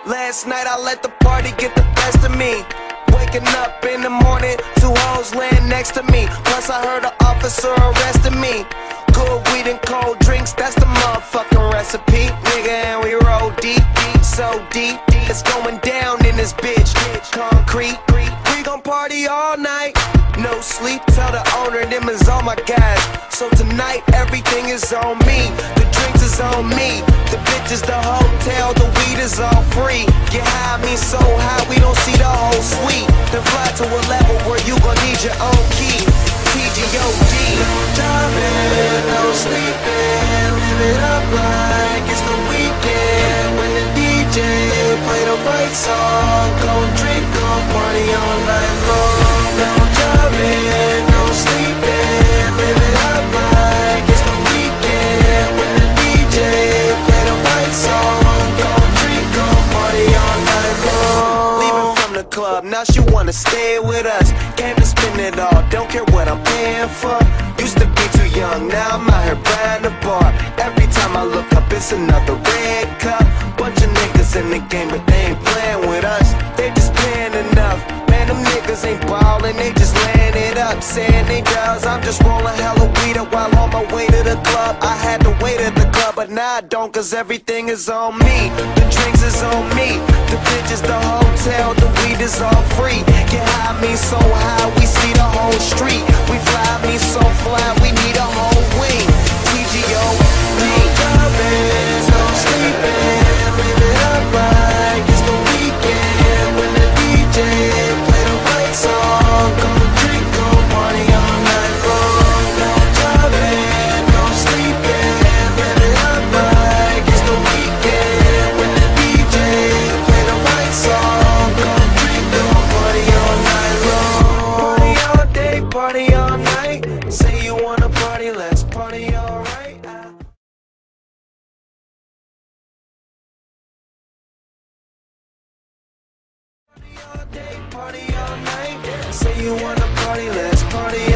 Last night I let the party get the best of me. Waking up in the morning, two hoes laying next to me. Plus I heard an officer arrested me. Good weed and cold drinks, that's the motherfucking recipe. Nigga, and we roll deep, deep, so deep. It's going down in this bitch. Concrete, we gon' party all night. No sleep, tell the owner them is all my guys. So tonight everything is on me. The drinks is on me. The bitches, the hotel, the weed is all free. Get high, me so high we don't see the whole suite. Then fly to a level where you gon' need your own key. TGOD. No driving, no sleeping. Live it up like it's the weekend. When the DJ play the right song, gon' drink, gon' party all night long. No driving, no sleeping. Live it up like it's the weekend. When the DJ play the right song, gon' drink, gon' party all night long. Leaving from the club, now she wanna stay with us. Came to spend it all, don't care what I'm paying for. Used to be too young, now I'm out here buying the bar. Every time I look up, it's another red cup. Bunch of niggas in the game, but they ain't playing with us. They just paying enough. Man, them niggas ain't ballin', they just laying it up. Saying they does, I'm just rolling hella weed up while on my way to the club. I had to wait at the club, but now I don't, cause everything is on me. The drinks is on me. The bitches, the hotel, the weed is all free. Get high, me so high, we see the whole street. We fly, me so fly, we need a whole wing. TGO, no driving, no sleeping. Live it up like it's the weekend. When the DJ play the right song, gon' drink, gon' party all night long. No driving, no sleeping. Live it up like it's the weekend. When the DJ play the right song, gon' drink, gon' party all night long. Party all day, party all night. Say you wanna party, let's party all right. Party all day, party all night. Say you wanna party, let's party